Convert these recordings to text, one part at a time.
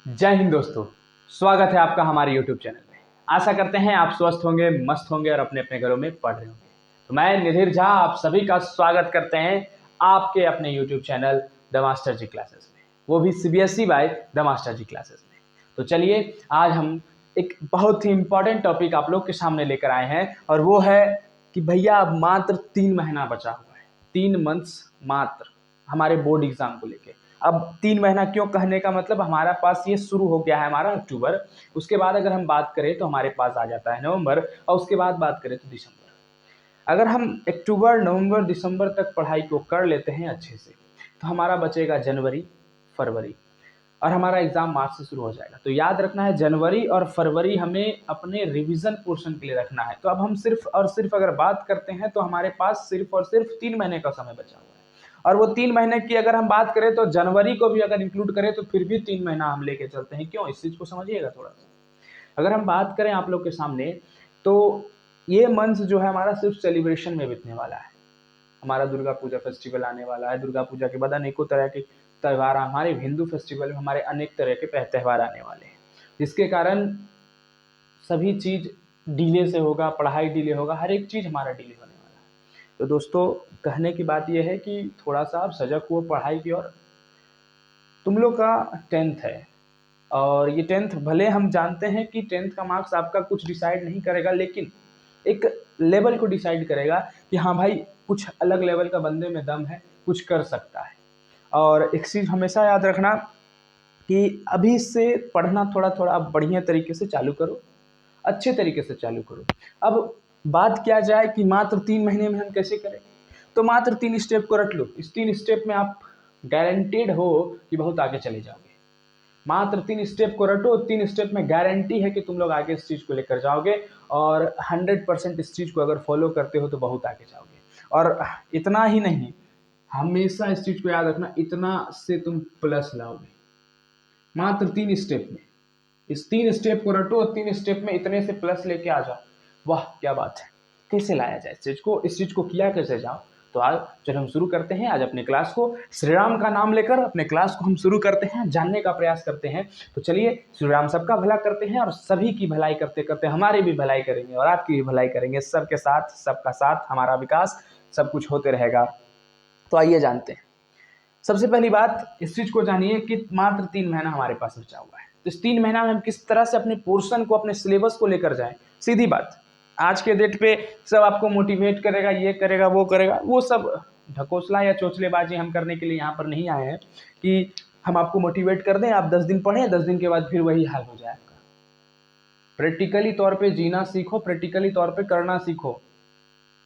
जय हिंद दोस्तों। स्वागत है आपका हमारे YouTube चैनल में। आशा करते हैं आप स्वस्थ होंगे, मस्त होंगे और अपने अपने घरों में पढ़ रहे होंगे। तो मैं निधिर झा आप सभी का स्वागत करते हैं आपके अपने YouTube channel the master ji classes में, वो भी CBSE by the master ji classes में। तो चलिए आज हम एक बहुत ही इंपॉर्टेंट टॉपिक आप लोग के सामने लेकर आए हैं और वो है कि भैया अब मात्र 3 महीना बचा हुआ है, 3 मंथ्स मात्र हमारे बोर्ड एग्जाम को लेके। अब 3 महीना क्यों कहने का मतलब हमारा पास ये शुरू हो गया है हमारा अक्टूबर, उसके बाद अगर हम बात करें तो हमारे पास आ जाता है नवंबर और उसके बाद बात करें तो दिसंबर। अगर हम अक्टूबर नवंबर दिसंबर तक पढ़ाई को कर लेते हैं अच्छे से तो हमारा बचेगा जनवरी फरवरी और हमारा एग्जाम मार्च से शुरू हो जाएगा। तो याद रखना है जनवरी और फरवरी हमें अपने रिवीजन पोर्शन के लिए रखना है। तो अब हम सिर्फ और सिर्फ अगर बात करते हैं तो हमारे पास सिर्फ और सिर्फ 3 महीने का समय बचा हुआ है और वो 3 महीने की अगर हम बात करें तो जनवरी को भी अगर इंक्लूड करें तो फिर भी 3 महीना हम लेके चलते हैं। क्यों, इस चीज़ को समझिएगा थोड़ा सा। अगर हम बात करें आप लोग के सामने तो ये मंथ जो है हमारा सिर्फ सेलिब्रेशन में बीतने वाला है। हमारा दुर्गा पूजा फेस्टिवल आने वाला है, दुर्गा पूजा के बाद अनेकों तरह के त्यौहार, हमारे हिंदू फेस्टिवल में हमारे अनेक तरह के त्यौहार आने वाले हैं, जिसके कारण सभी चीज़ डिले से होगा, पढ़ाई डिले होगा, हर एक चीज़ हमारा डिले होने वाला है। तो दोस्तों कहने की बात यह है कि थोड़ा सा आप सजग हुए पढ़ाई की ओर। तुम लोग का 10th है और ये 10th भले हम जानते हैं कि 10th का मार्क्स आपका कुछ डिसाइड नहीं करेगा, लेकिन एक लेवल को डिसाइड करेगा कि हाँ भाई कुछ अलग लेवल का बंदे में दम है, कुछ कर सकता है। और एक चीज़ हमेशा याद रखना कि अभी से पढ़ना थोड़ा थोड़ा आप बढ़िया तरीके से चालू करो, अच्छे तरीके से चालू करो। अब बात किया जाए कि मात्र 3 महीने में हम कैसे करें, तो मात्र 3 स्टेप को रट लो। इस 3 स्टेप में आप गारंटेड हो कि बहुत आगे चले जाओगे। मात्र 3 स्टेप को रटो, 3 स्टेप में गारंटी है कि तुम लोग आगे इस चीज़ को लेकर जाओगे और 100% इस चीज़ को अगर फॉलो करते हो तो बहुत आगे जाओगे। और इतना ही नहीं, हमेशा इस चीज़ को याद रखना, इतना से तुम प्लस लाओगे मात्र 3 स्टेप में। इस 3 स्टेप को रटो, 3 स्टेप में इतने से प्लस लेके आ जाओ। वाह क्या बात है, कैसे लाया जाए इस चीज़ को किया कैसे जाओ। तो आज चलो हम शुरू करते हैं आज अपने क्लास को, श्री राम का नाम लेकर अपने क्लास को हम शुरू करते हैं, जानने का प्रयास करते हैं। तो चलिए श्री राम सबका भला करते हैं और सभी की भलाई करते करते हमारी भी भलाई करेंगे और आपकी भी भलाई करेंगे। सबके साथ सबका साथ हमारा विकास, सब कुछ होते रहेगा। तो आइए जानते हैं। सबसे पहली बात इस चीज़ को जानिए कि मात्र 3 महीना हमारे पास बचा हुआ है। तो इस 3 महीना में हम किस तरह से अपने पोर्शन को, अपने सिलेबस को लेकर जाएं। सीधी बात, आज के डेट पे सब आपको मोटिवेट करेगा, ये करेगा वो करेगा, वो सब ढकोसला या चोचलेबाजी हम करने के लिए यहाँ पर नहीं आए हैं कि हम आपको मोटिवेट कर दें, आप 10 दिन पढ़ें, 10 दिन के बाद फिर वही हाल हो जाए आपका। प्रैक्टिकली तौर पे जीना सीखो, प्रैक्टिकली तौर पे करना सीखो।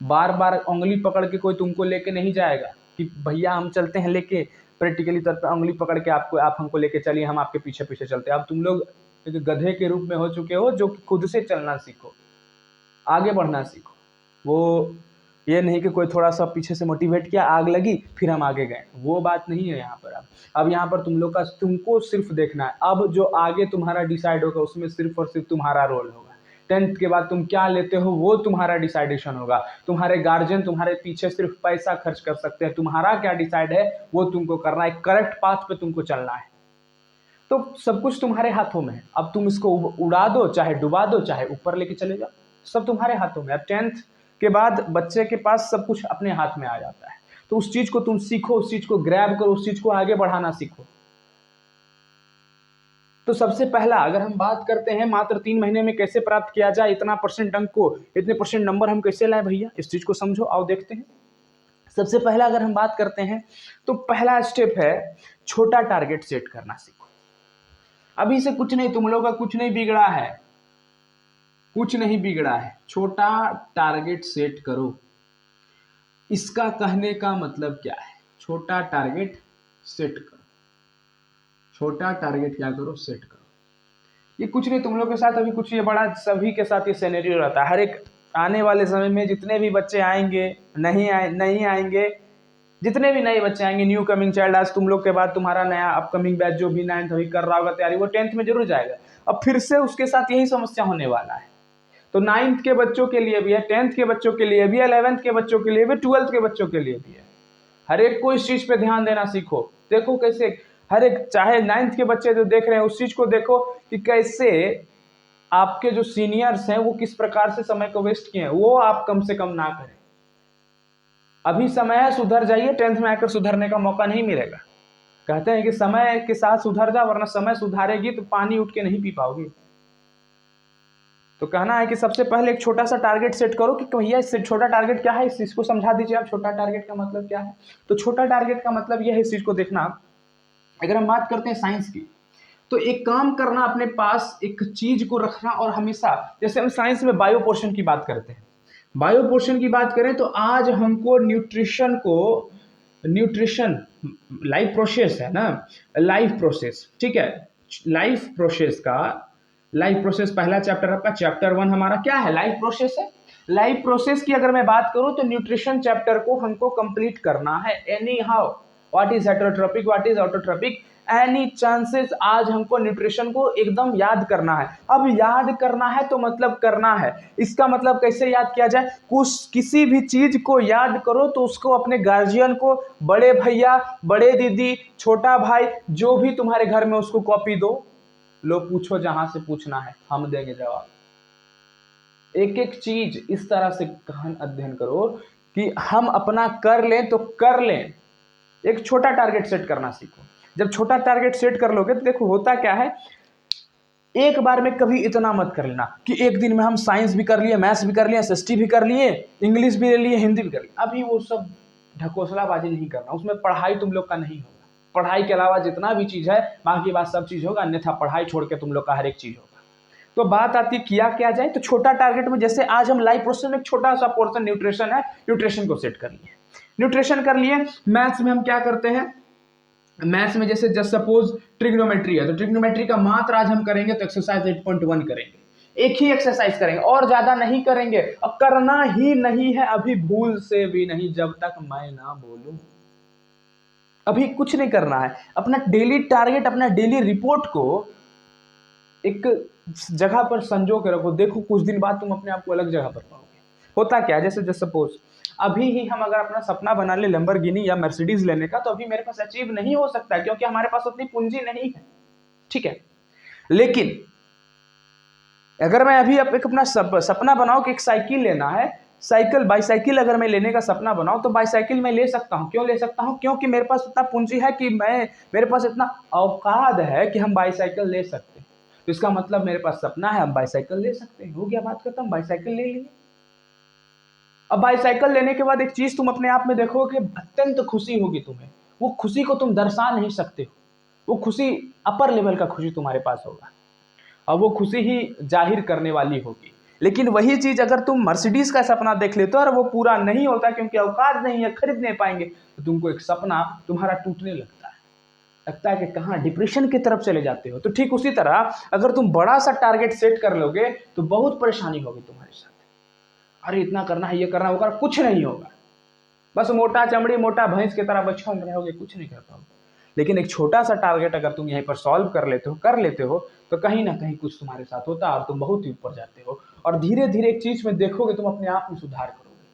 बार बार उंगली पकड़ के कोई तुमको लेके नहीं जाएगा कि भैया हम चलते हैं लेके, प्रैक्टिकली तौर पे उंगली पकड़ के आप हमको लेके चलिए, हम आपके पीछे पीछे चलते हैं। अब तुम लोग एक गधे के रूप में हो चुके हो जो कि खुद से चलना सीखो, आगे बढ़ना सीखो। वो ये नहीं कि कोई थोड़ा सा पीछे से मोटिवेट किया, आग लगी, फिर हम आगे गए, वो बात नहीं है यहाँ पर। अब यहाँ पर तुम लोग का, तुमको सिर्फ देखना है, अब जो आगे तुम्हारा डिसाइड होगा उसमें सिर्फ और सिर्फ तुम्हारा रोल होगा। 10th के बाद तुम क्या लेते हो वो तुम्हारा डिसाइडेशन होगा। तुम्हारे गार्जियन तुम्हारे पीछे सिर्फ पैसा खर्च कर सकते हैं, तुम्हारा क्या डिसाइड है वो तुमको करना है, करेक्ट पाथ पे तुमको चलना है। तो सब कुछ तुम्हारे हाथों में है। अब तुम इसको उड़ा दो, चाहे डुबा दो, चाहे ऊपर लेके चले जाओ, सब तुम्हारे हाथों में। अब 10th के बाद बच्चे के पास सब कुछ अपने हाथ में आ जाता है। तो उस चीज को तुम सीखो, उस चीज को ग्रैब करो, उस चीज को आगे बढ़ाना सीखो। तो सबसे पहला अगर हम बात करते हैं मात्र 3 महीने में कैसे प्राप्त किया जाए इतना परसेंट अंक को, इतने परसेंट नंबर हम कैसे लाए भैया, इस चीज को समझो, आओ देखते हैं। सबसे पहला अगर हम बात करते हैं तो पहला स्टेप है छोटा टारगेट सेट करना सीखो। अभी से कुछ नहीं, तुम लोग का कुछ नहीं बिगड़ा है, कुछ नहीं बिगड़ा है, छोटा टारगेट सेट करो। इसका कहने का मतलब क्या है, छोटा टारगेट सेट करो, छोटा टारगेट क्या करो, सेट करो। ये कुछ नहीं, तुम लोग के साथ अभी कुछ, ये बड़ा सभी के साथ ये सिनेरियो रहता है। हर एक आने वाले समय में जितने भी बच्चे आएंगे, नहीं आएंगे, जितने भी नए बच्चे आएंगे, न्यू कमिंग चाइल्ड, आज तुम लोग के बाद तुम्हारा नया अपकमिंग बैच जो भी 9th अभी कर रहा होगा तैयारी, वो 10th में जरूर जाएगा। अब फिर से उसके साथ यही समस्या होने वाला है। तो 9th के बच्चों के लिए भी है, 10th के बच्चों के लिए भी है, 11th के बच्चों के लिए भी, 12th के बच्चों के लिए भी है। हर एक को इस चीज पे ध्यान देना सीखो। देखो कैसे हर एक, चाहे 9th के बच्चे जो देख रहे हैं उस चीज को देखो कि कैसे आपके जो सीनियर्स हैं वो किस प्रकार से समय को वेस्ट किए हैं, वो आप कम से कम ना करें। अभी समय है, सुधर जाइए, 10th में आकर सुधरने का मौका नहीं मिलेगा। कहते हैं कि समय के साथ सुधर जा, वरना समय सुधारेगी तो पानी उठ के नहीं पी पाओगी। तो कहना है कि सबसे पहले एक छोटा सा टारगेट सेट करो कि भैया इससे छोटा टारगेट क्या है, इस चीज को समझा दीजिए आप, छोटा टारगेट का मतलब क्या है। तो छोटा टारगेट का मतलब यह है, इस चीज को देखना। अगर हम बात करते हैं साइंस की, तो एक काम करना, अपने पास एक चीज को रखना, और हमेशा, जैसे हम साइंस में बायो पोर्शन की बात करते हैं, बायो पोर्शन की बात करें तो आज हमको न्यूट्रिशन लाइफ प्रोसेस है ना, लाइफ प्रोसेस, ठीक है, लाइफ प्रोसेस का, लाइफ प्रोसेस पहला चैप्टर आपका, चैप्टर 1 हमारा क्या है, लाइफ प्रोसेस है। लाइफ प्रोसेस की अगर मैं बात करूं तो न्यूट्रिशन चैप्टर को हमको कंप्लीट करना है any how. What is heterotrophic, what is autotrophic, any chances, आज हमको न्यूट्रिशन को एकदम याद करना है। अब याद करना है तो मतलब करना है, इसका मतलब कैसे याद किया जाए, कुछ किसी भी चीज को याद करो तो उसको अपने गार्जियन को, बड़े भैया, बड़े दीदी, छोटा भाई, जो भी तुम्हारे घर में, उसको कॉपी दो, लो पूछो जहां से पूछना है, हम देंगे जवाब। एक एक चीज इस तरह से गहन अध्ययन करो कि हम अपना कर लें तो कर लें। एक छोटा टारगेट सेट करना सीखो। जब छोटा टारगेट सेट कर लोगे तो देखो होता क्या है, एक बार में कभी इतना मत कर लेना कि एक दिन में हम साइंस भी कर लिए, मैथ्स भी कर लिए, एसएसटी भी कर लिए, इंग्लिश भी ले लिए, हिंदी भी कर लिए। अभी वो सब ढकोसलाबाजी नहीं करना, उसमें पढ़ाई तुम लोग का नहीं होगा। पढ़ाई के अलावा जितना भी चीज है, बाकी बात सब चीज होगा, अन्यथा पढ़ाई छोड़ के तुम लोग का हर एक चीज होगा। तो बात आती किया क्या जाए, तो छोटा टारगेट में, जैसे आज हम लाइफ प्रोसेस में एक छोटा सा पोर्शन न्यूट्रिशन है, न्यूट्रिशन को सेट कर लिए, न्यूट्रिशन कर लिए। मैथ्स में हम क्या करते हैं, मैथ्स में जैसे जस्ट सपोज ट्रिग्नोमेट्री है, तो ट्रिग्नोमेट्री का मात्र आज हम करेंगे तो एक्सरसाइज 8.1 करेंगे, एक ही एक्सरसाइज करेंगे और ज्यादा नहीं करेंगे, और करना ही नहीं है अभी, भूल से भी नहीं, जब तक मैं ना बोलूं। अभी कुछ नहीं करना है, अपना डेली टारगेट, अपना डेली रिपोर्ट को एक जगह पर संजो के रखो, देखो कुछ दिन बाद तुम अपने आप को अलग जगह पर पाओगे। होता क्या, जैसे जस्ट सपोज अभी ही हम अगर अपना सपना बना ले लैम्बोर्गिनी या मर्सिडीज लेने का, तो अभी मेरे पास अचीव नहीं हो सकता क्योंकि हमारे पास उतनी पूंजी नहीं है, ठीक है। लेकिन अगर मैं अभी एक अपना सपना बनाऊं कि एक साइकिल लेना है, साइकिल, बाईसाइकिल अगर मैं लेने का सपना बनाऊं तो बाईसाइकिल मैं ले सकता हूं। क्यों ले सकता हूं, क्योंकि मेरे पास उतना पूंजी है कि मेरे पास इतना औकात है कि हम बाईसाइकिल ले सकते हैं। तो इसका मतलब मेरे पास सपना है, हम बाईसाइकिल ले सकते हैं, हो गया बात खत्म, बाईसाइकिल ले लिए। अब बाईसाइकिल लेने के बाद एक चीज तुम अपने आप में देखो कि अत्यंत खुशी होगी तुम्हें, वो खुशी को तुम दर्शा नहीं सकते हो, वो खुशी अपर लेवल का खुशी तुम्हारे पास होगा, और वो खुशी ही जाहिर करने वाली होगी। लेकिन वही चीज अगर तुम मर्सिडीज का सपना देख लेते हो और वो पूरा नहीं होता क्योंकि औकात नहीं है, खरीद नहीं पाएंगे, तो तुमको एक सपना तुम्हारा टूटने लगता है कि कहाँ डिप्रेशन की तरफ चले जाते हो। तो ठीक उसी तरह अगर तुम बड़ा सा टारगेट सेट कर लोगे तो बहुत परेशानी होगी तुम्हारे साथ। अरे इतना करना है, ये करना, वो करना, कुछ नहीं होगा, बस मोटा चमड़ी, मोटा भैंस की तरह बच्चों रहोगे, कुछ नहीं कर पाओगे। लेकिन एक छोटा सा टारगेट अगर तुम यहीं पर सॉल्व कर लेते हो तो कहीं ना कहीं कुछ तुम्हारे साथ होता है और तुम बहुत ही ऊपर जाते हो, और धीरे धीरे एक चीज में देखोगे तुम अपने आप में सुधार करोगे।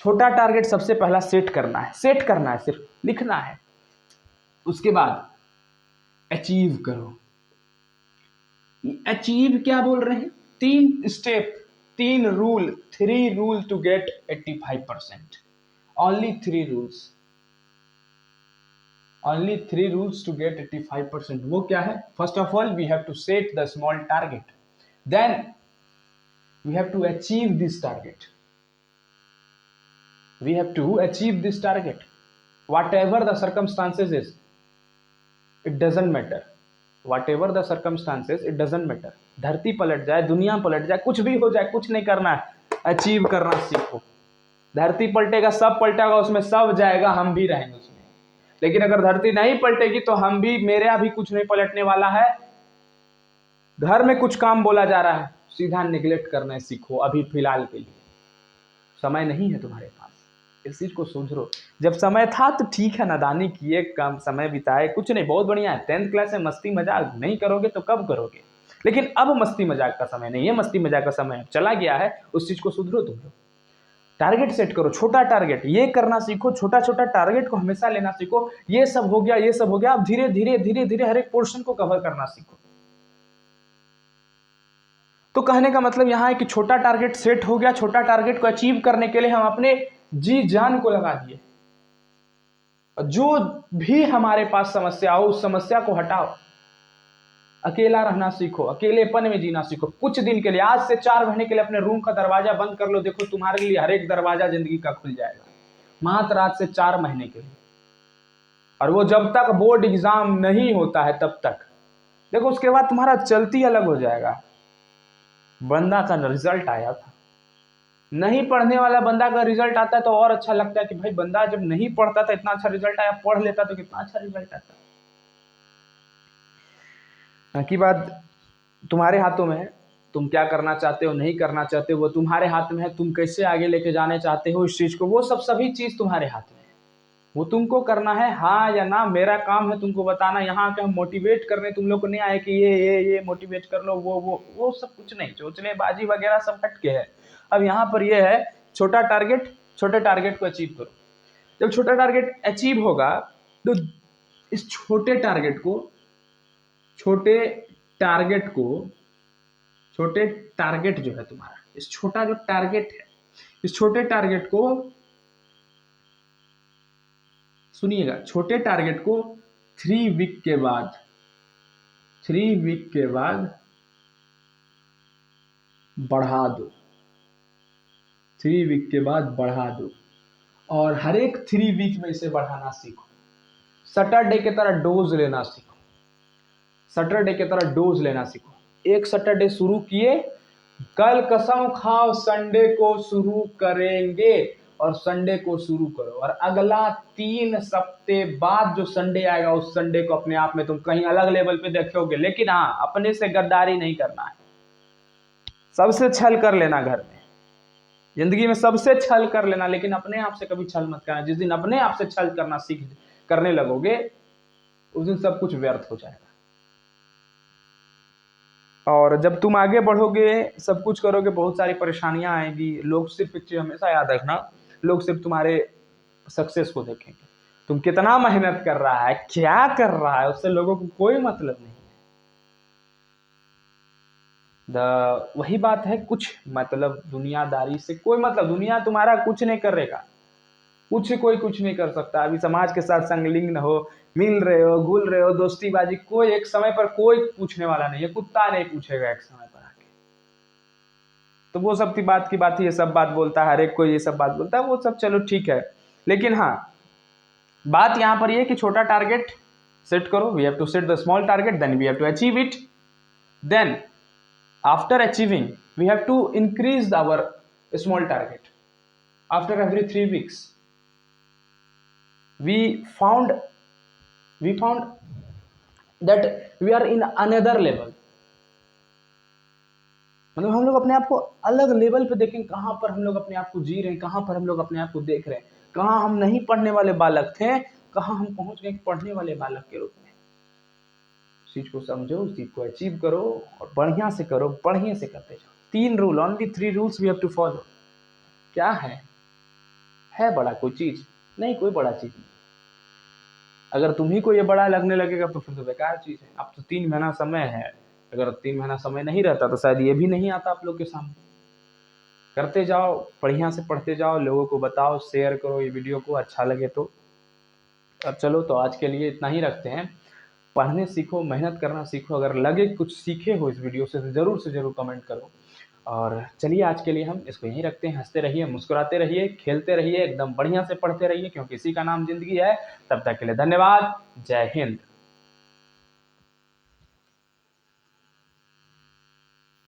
छोटा टारगेट सबसे पहला सेट करना है, सिर्फ लिखना है, उसके बाद अचीव करो। अचीव क्या बोल रहे हैं, 3 step, 3 rule, 3 rule to get 85%, only 3 rules, only 3 rules to get 85%. वो क्या है, first of all we have to set the small target, then we have to achieve this target, whatever the circumstances is, it doesn't matter, whatever the circumstances, it doesn't matter, धरती पलट जाए, दुनिया पलट जाए, कुछ भी हो जाए, कुछ नहीं करना है, अचीव करना सीखो। धरती पलटेगा, सब पलटेगा, उसमें सब जाएगा, हम भी रहेंगे उसमें। लेकिन अगर धरती नहीं पलटेगी तो हम भी, मेरा भी कुछ नहीं पलटने वाला है। घर में कुछ काम बोला जा रहा है, सीधा निगलेक्ट करना सीखो, अभी फिलहाल के लिए समय नहीं है तुम्हारे पास, इस चीज को सुधरो। जब समय था तो ठीक है, नादानी किए, कम समय बिताए, कुछ नहीं, बहुत बढ़िया है। 10th क्लास में मस्ती मजाक नहीं करोगे तो कब करोगे, लेकिन अब मस्ती मजाक का समय नहीं है, मस्ती मजाक का समय चला गया है, उस चीज को सुधरो तुम लोग। टारगेट सेट करो, छोटा टारगेट, ये करना सीखो, छोटा छोटा टारगेट को हमेशा लेना सीखो। ये सब हो गया, ये सब हो गया, अब धीरे धीरे धीरे धीरे हर एक पोर्शन को कवर करना सीखो। तो कहने का मतलब यहां है कि छोटा टारगेट सेट हो गया, छोटा टारगेट को अचीव करने के लिए हम अपने जी जान को लगा दिए। जो भी हमारे पास समस्या हो, उस समस्या को हटाओ। अकेला रहना सीखो, अकेलेपन में जीना सीखो कुछ दिन के लिए। आज से 4 महीने के लिए अपने रूम का दरवाजा बंद कर लो, देखो तुम्हारे लिए हर एक दरवाजा जिंदगी का खुल जाएगा, मात्र आज से 4 महीने के लिए। और वो जब तक बोर्ड एग्जाम नहीं होता है तब तक, देखो उसके बाद तुम्हारा चलती अलग हो जाएगा। बंदा का रिजल्ट आया था, नहीं पढ़ने वाला बंदा का रिजल्ट आता है तो और अच्छा लगता है कि भाई बंदा जब नहीं पढ़ता था इतना अच्छा रिजल्ट आया, पढ़ लेता तो कितना अच्छा रिजल्ट आता। बाकी बात तुम्हारे हाथों में है, तुम क्या करना चाहते हो, नहीं करना चाहते हो, वो तुम्हारे हाथ में है। तुम कैसे आगे लेके जाने चाहते हो इस चीज को, वो सब सभी चीज तुम्हारे हाथ में है, वो तुमको करना है, हाँ या ना। मेरा काम है तुमको बताना। यहाँ पे हम मोटिवेट करने तुम लोग को नहीं आए कि ये मोटिवेट कर लो, वो सब कुछ नहीं, चोचले बाजी वगैरह सब हट के है। अब यहाँ पर ये है छोटा टारगेट, छोटे टारगेट को अचीव करो। जब छोटा टारगेट अचीव होगा तो इस छोटे टारगेट को, छोटे टारगेट को, छोटे टारगेट जो है तुम्हारा, इस छोटा जो टारगेट है, इस छोटे टारगेट को सुनिएगा, छोटे टारगेट को 3 वीक के बाद, 3 वीक के बाद बढ़ा दो, 3 वीक के बाद बढ़ा दो। और हर एक 3 वीक में इसे बढ़ाना सीखो। सैटरडे की तरह डोज लेना सीखो, सैटरडे की तरह डोज लेना सीखो। एक सैटरडे शुरू किए, कल कसम खाओ संडे को शुरू करेंगे, और संडे को शुरू करो। और अगला 3 हफ्ते बाद जो संडे आएगा उस संडे को अपने आप में तुम कहीं अलग लेवल पे देखोगे। लेकिन हाँ, अपने से गद्दारी नहीं करना है, सबसे छल कर लेना घर में, जिंदगी में सबसे छल कर लेना, लेकिन अपने आप से कभी छल मत करना। जिस दिन अपने आप से छल करना करने लगोगे उस दिन सब कुछ व्यर्थ हो जाएगा। और जब तुम आगे बढ़ोगे, सब कुछ करोगे, बहुत सारी परेशानियां आएंगी। लोग सिर्फ एक चीज हमेशा याद रखना, लोग सिर्फ तुम्हारे सक्सेस को देखेंगे, तुम कितना मेहनत कर रहा है, क्या कर रहा है, उससे लोगों को कोई मतलब नहीं। वही बात है, कुछ मतलब दुनियादारी से कोई मतलब, दुनिया तुम्हारा कुछ नहीं करेगा, कोई कुछ नहीं कर सकता। अभी समाज के साथ संलग्न हो, मिल रहे हो, घुल रहे हो, दोस्तीबाजी, कोई एक समय पर कोई पूछने वाला नहीं है, कुत्ता नहीं पूछेगा एक समय पर आके। तो वो सब की बात ही, ये सब बात बोलता है, हर एक कोई ये सब बात बोलता है, वो सब चलो ठीक है। लेकिन हाँ, बात यहाँ पर ये कि छोटा टारगेट सेट करो। We have to set the small target, then we have to achieve it, then after achieving we have to increase our small target. After every 3 weeks we found that we are in another level, मतलब हम लोग अपने आप को अलग level पे देखें, कहां पर हम लोग अपने आप को जी रहे हैं, कहां पर हम लोग अपने आप को देख रहे हैं, कहां हम नहीं पढ़ने वाले बालक थे, कहां हम पहुंच गए पढ़ने वाले बालक के रूप में। उस चीज को समझो, उस चीज को अचीव करो, और बढ़िया से करो, बढ़िया से करते जाओ। 3 rule, only 3 rules we have to follow. क्या है बड़ा कोई चीज नहीं, कोई बड़ा चीज नहीं। अगर तुम्ही को ये बड़ा लगने लगेगा तो फिर तो बेकार चीज है। अब तो 3 महीना समय है, अगर 3 महीना समय नहीं रहता तो शायद ये भी नहीं आता आप लोग के सामने। करते जाओ, बढ़िया से पढ़ते जाओ, लोगों को बताओ, शेयर करो ये वीडियो को, अच्छा लगे तो। अब चलो, तो आज के लिए इतना ही रखते हैं। पढ़ने सीखो, मेहनत करना सीखो। अगर लगे कुछ सीखे हो इस वीडियो से तो से जरूर कमेंट करो। और चलिए, आज के लिए हम इसको यहीं रखते हैं। हंसते रहिए, मुस्कुराते रहिए, खेलते रहिए, एकदम बढ़िया से पढ़ते रहिए, क्योंकि इसी का नाम जिंदगी है। तब तक के लिए धन्यवाद। जय हिंद।